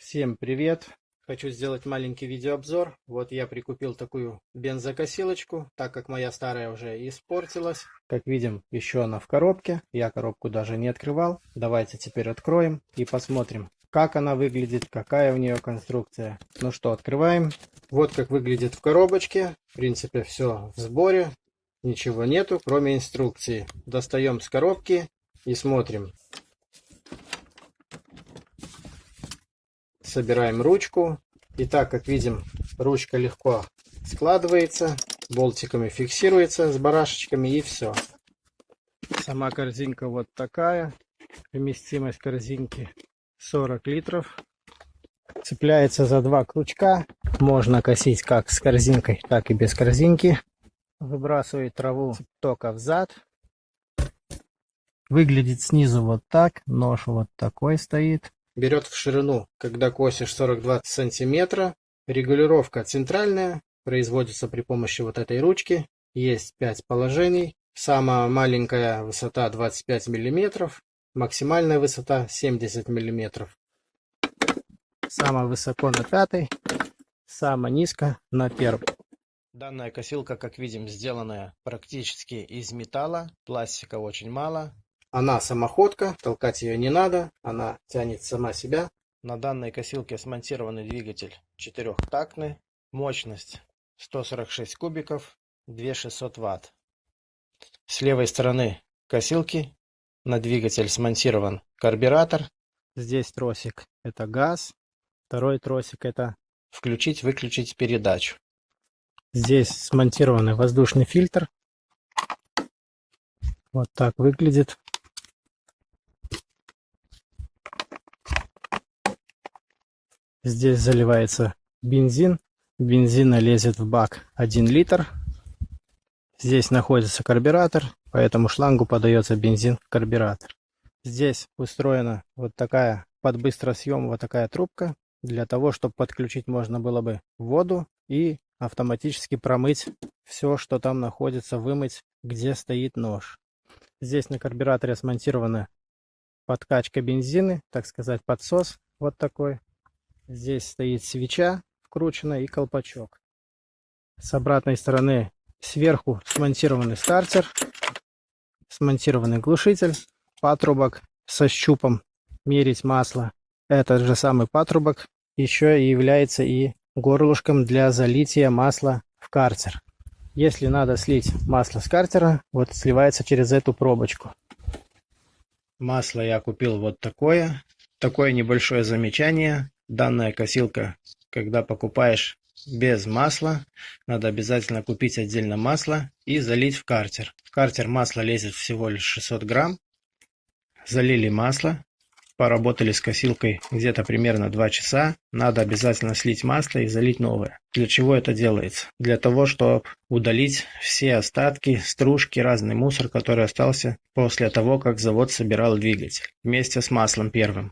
Всем привет! Хочу сделать маленький видеообзор. Вот я прикупил такую бензокосилочку, так как моя старая уже испортилась. Как видим, еще она в коробке. Я коробку даже не открывал. Давайте теперь откроем и посмотрим, как она выглядит, какая у нее конструкция. Ну что, открываем. Вот как выглядит в коробочке. В принципе, все в сборе. Ничего нету, кроме инструкции. Достаем с коробки и смотрим. Собираем ручку. И так, как видим, ручка легко складывается, болтиками фиксируется с барашечками, и все. Сама корзинка вот такая. Вместимость корзинки 40 литров. Цепляется за два крючка. Можно косить как с корзинкой, так и без корзинки. Выбрасывает траву только взад. Выглядит снизу вот так. Нож вот такой стоит. Берет в ширину, когда косишь 42 сантиметра. Регулировка центральная, производится при помощи вот этой ручки. Есть 5 положений. Самая маленькая высота 25 миллиметров, максимальная высота 70 миллиметров. Самая высоко на 5, самая низко на 1. Данная косилка, как видим, сделанная практически из металла, пластика очень мало. Она самоходка, толкать ее не надо, она тянет сама себя. На данной косилке смонтированный двигатель 4-тактный, мощность 146 кубиков, 2600 Вт. С левой стороны косилки на двигатель смонтирован карбюратор. Здесь тросик — это газ, второй тросик — это включить-выключить передачу. Здесь смонтированный воздушный фильтр. Вот так выглядит. Здесь заливается бензин. Бензина лезет в бак 1 литр. Здесь находится карбюратор, по этому шлангу подается бензин в карбюратор. Здесь устроена вот такая под быстросъем вот такая трубка, для того, чтобы подключить можно было бы воду и автоматически промыть все, что там находится, вымыть, где стоит нож. Здесь на карбюраторе смонтирована подкачка бензина, так сказать, подсос вот такой. Здесь стоит свеча вкручена и колпачок. С обратной стороны сверху смонтированный стартер, смонтированный глушитель, патрубок со щупом мерить масло. Этот же самый патрубок еще и является и горлышком для залития масла в картер. Если надо слить масло с картера, вот сливается через эту пробочку. Масло я купил вот такое. Такое небольшое замечание. Данная косилка, когда покупаешь без масла, надо обязательно купить отдельно масло и залить в картер. В картер масло лезет всего лишь 600 грамм. Залили масло, поработали с косилкой где-то примерно 2 часа. Надо обязательно слить масло и залить новое. Для чего это делается? Для того, чтобы удалить все остатки, стружки, разный мусор, который остался после того, как завод собирал двигатель. Вместе с маслом первым.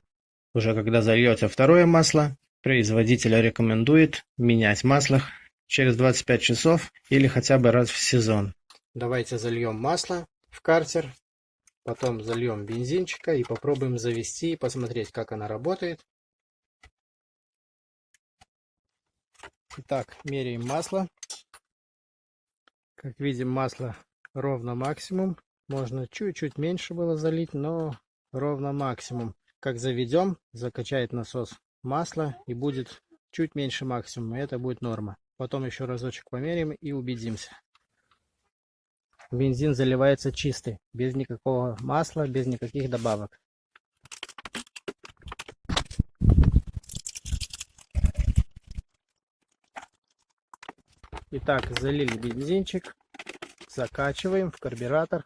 Уже когда зальете второе масло, производитель рекомендует менять масло через 25 часов или хотя бы раз в сезон. Давайте зальем масло в картер, потом зальем бензинчика и попробуем завести и посмотреть, как она работает. Итак, меряем масло. Как видим, масло ровно максимум. Можно чуть-чуть меньше было залить, но ровно максимум. Как заведем, закачает насос масло и будет чуть меньше максимума. Это будет норма. Потом еще разочек померяем и убедимся. Бензин заливается чистый, без никакого масла, без никаких добавок. Итак, залили бензинчик, закачиваем в карбюратор.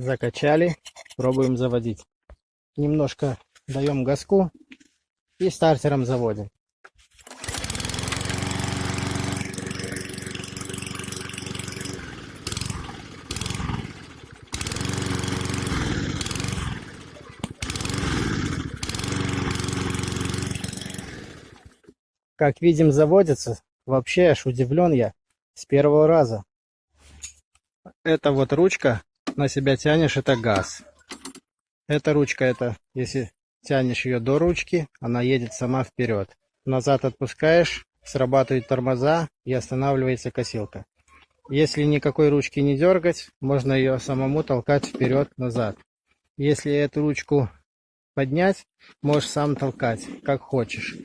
Закачали, пробуем заводить. Немножко даем газку и стартером заводим. Как видим, заводится. Вообще аж удивлен я с первого раза. Это вот ручка на себя тянешь, это газ. Эта ручка, это если тянешь ее до ручки, она едет сама вперед. Назад отпускаешь, срабатывают тормоза и останавливается косилка. Если никакой ручки не дергать, можно ее самому толкать вперед-назад. Если эту ручку поднять, можешь сам толкать, как хочешь.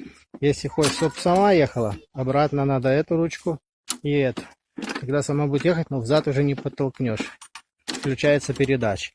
Если хочешь, чтобы сама ехала, обратно надо эту ручку и эту. Когда сама будет ехать, но взад уже не подтолкнешь. Включается передача.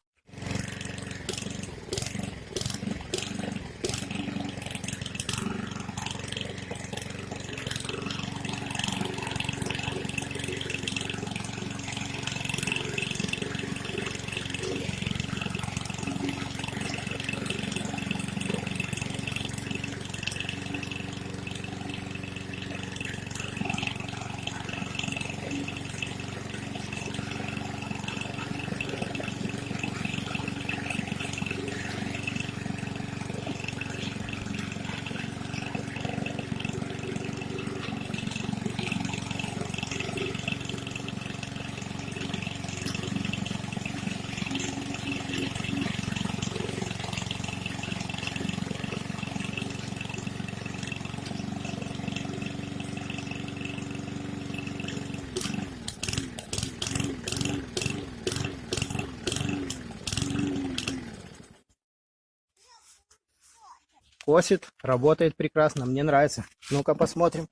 Косит, работает прекрасно, мне нравится. Ну-ка посмотрим.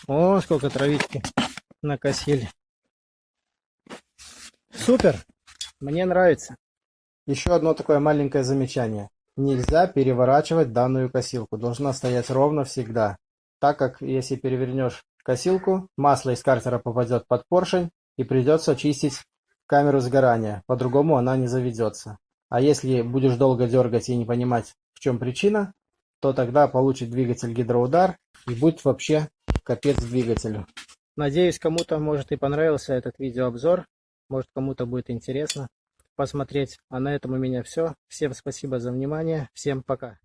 О, сколько травички накосили. Супер, мне нравится. Еще одно такое маленькое замечание. Нельзя переворачивать данную косилку. Должна стоять ровно всегда. Так как если перевернешь косилку, масло из картера попадет под поршень и придется чистить камеру сгорания. По-другому она не заведется. А если будешь долго дергать и не понимать, в чем причина, то тогда получит двигатель гидроудар и будет вообще капец двигателю. Надеюсь, кому-то может и понравился этот видеообзор. Может, кому-то будет интересно посмотреть. А на этом у меня все. Всем спасибо за внимание. Всем пока.